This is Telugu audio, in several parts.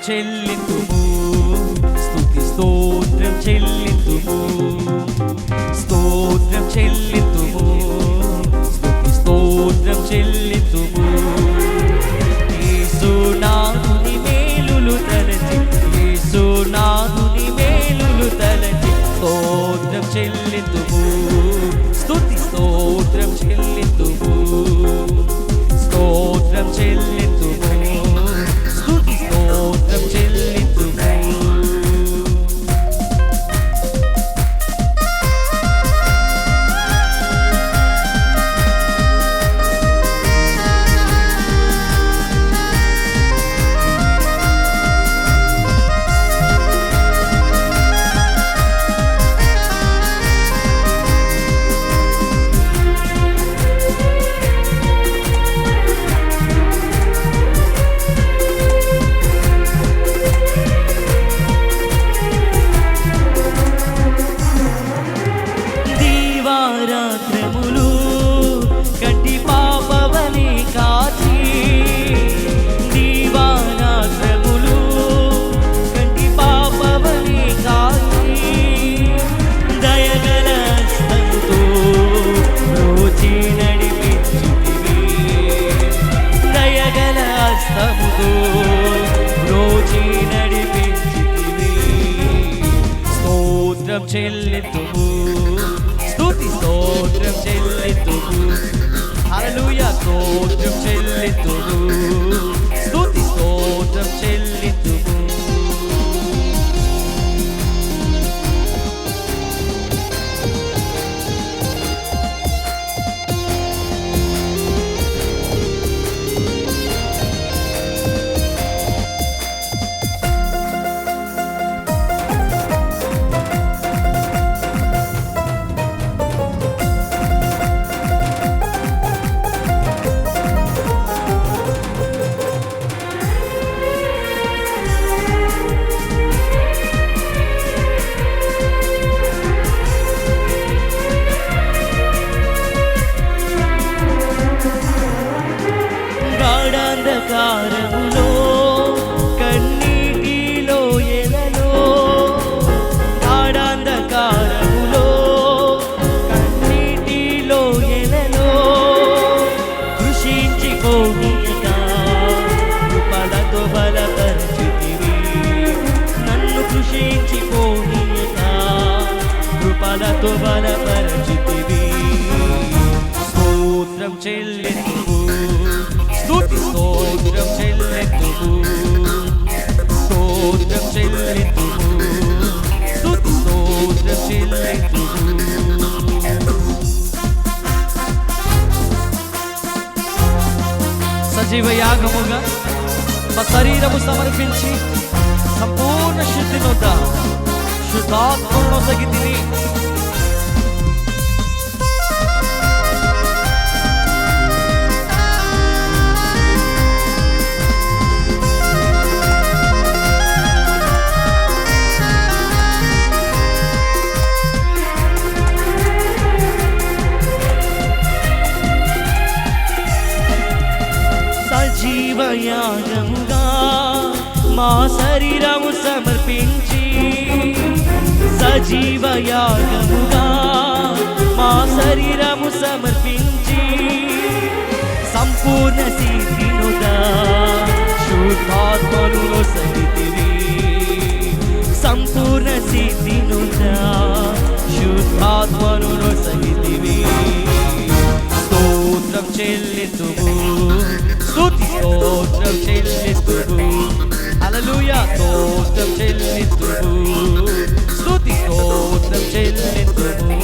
చెల్లింతుము, స్తుతి స్తోత్రం చెల్లింతుము, స్తోత్రం చెల్లింతుము, స్తుతి స్తోత్రం చెల్లింతుము. యేసునాథుని మేలులు తలచి, యేసునాథుని మేలులు తలచి స్తోత్రం చెల్లింతుము, స్తుతి స్తోత్రం చెల్లింతుము, స్తోత్రం చెల్లింతుము, స్తుతి స్తోత్రం చెల్లింతుము. దీవారాత్రములు కంటి పాపవలె కాచి, దీవారాత్రములు కంటి పాపవలె కాచి, దయగల హస్తముతో బ్రోచి నడిపించితివి, దయగల హస్తముతో బ్రోచి నడిపించితివి. స్తోత్రం చెల్లింతుము, స్తుతి స్తోత్రం చెల్లింతుము, హల్లెలూయా. స్తోత్రం చెల్లింతుము, స్తుతి స్తోత్రం చెల్లింతుము. గాఢాంధకారములో కన్నీటిలో ఎలలో, గాఢాంధకారములో కన్నీటిలో ఎలలో, కృషించిపోనీయక కృపలతో బలపరచితివి, నన్ను కృషించిపోనీయక కృపలతో బలపరచితివి. స్తోత్రం చెల్లింతుము, స్తుతి స్తోత్రం చెల్లింతుము, స్తోత్రం చెల్లింతుము, స్తుతి స్తోత్రం చెల్లింతుము. సజీవ యాగముగా మా శరీరము సమర్పించి సంపూర్ణ శుద్ధి నొద్ద శుద్ధాత్మను సగితిని. సజీవయాగముగా మా శరీరము సమర్పించి, సజీవయాగముగా మా శరీరము సమర్పించి, సంపూర్ణ సిద్ధినుదా శుద్ధాత్మను సగితివి, సంపూర్ణ సిద్ధినుదా శుద్ధాత్మను సగితివి. స్తోత్రం చెల్లింతుము, స్తుతి స్తోత్రం చెల్లింతుము, హల్లెలూయా. స్తోత్రం చెల్లింతుము, స్తుతి స్తోత్రం చెల్లింతుము.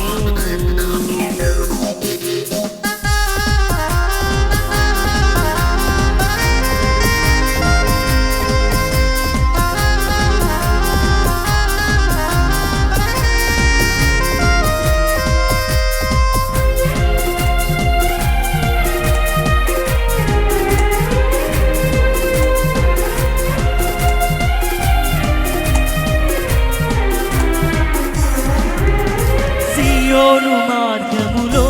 సియోను మార్గములో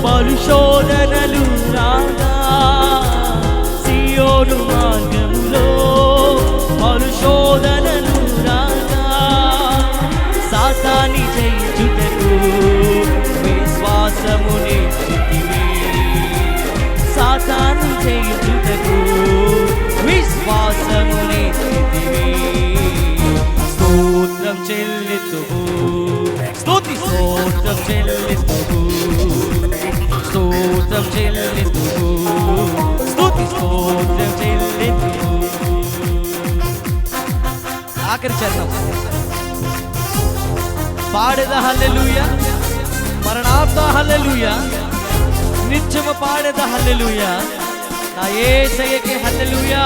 పరిశోధనలు రాగా, సియోను మార్గములో స్తోత్రం చెల్లింతుము స్తుతి స్తోత్రం చెల్లింతుము. ఆఖరి చరణం పాడేద హల్లెలూయా, మరణార్థ హల్లెలూయా, నిత్యము పాడేద హల్లెలూయా, నా యేసయ్యకి హల్లెలూయా.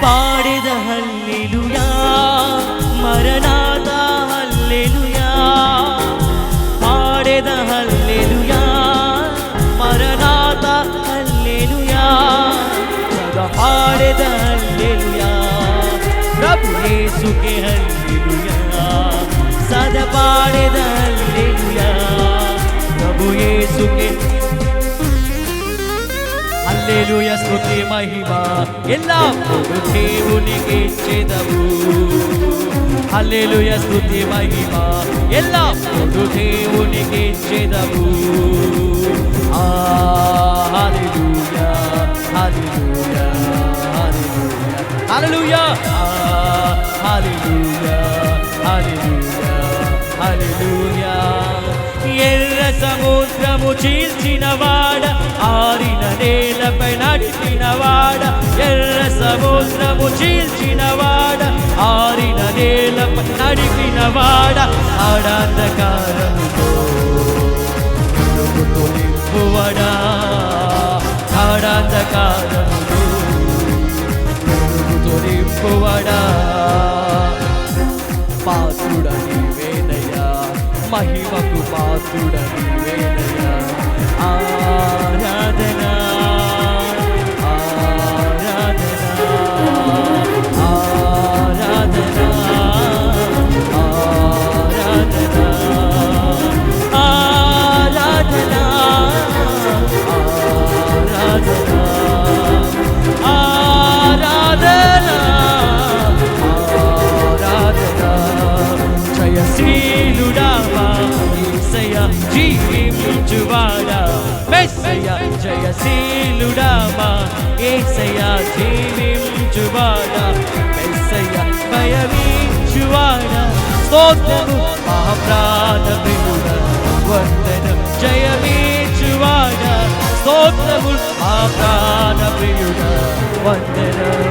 పాడేద హల్లెలూయా, మరణాత హల్లెలూయా, పాడేద హల్లెలూయా, మరణాత హల్లెలూయా, సదా పాడేద హల్లెలూయా, ప్రభు యేసుకే హల్లెలూయా, సదా పాడేద హల్లెలూయా, ప్రభు యేసుకే హల్లెలూయా. స్తుతి మహిమ ఎల్లప్పుడూ దేవునికి ఇచ్చెదము. హల్లెలూయా స్తుతి మహిమ ఎల్లప్పుడూ దేవునికి ఇచ్చెదము. హల్లెలూయా హల్లెలూయా హల్లెలూయా హల్లెలూయా హల్లెలూయా హల్లెలూయా హల్లెలూయా. ఎర్ర సముద్రము చీల్చినవాడ, ఆరిన నేలపై నడిపినవాడ, ఎర్ర సముద్రము చీల్చినవాడ, ఆరిన నేలపై నడిపినవాడ, ఆడంధకారముతో నింపువడా, ఆడంధకారముతో నింపువడా. పాత్రుడ నీవేనయ్యా, మహిమకు పాత్రుడ నీవేనయ్యా, ఆరాధనా ఆరాధనా ఆరాధనా ఆరాధనా ఆరాధనా ఆరాధనా ఆరాధనా ఆరాధనా. జయశీలుడా యేసయ్య జీవించువాడా, మెస్సయ్య జయశీలుడా యేసయ్య జీవించువాడా, మెస్సయ్య భయమించువాడా. స్తోత్రము మా ప్రాణ ప్రియుడా, వందనం జయమించువాడా, స్తోత్రము మా ప్రాణ ప్రియుడా, వందనం.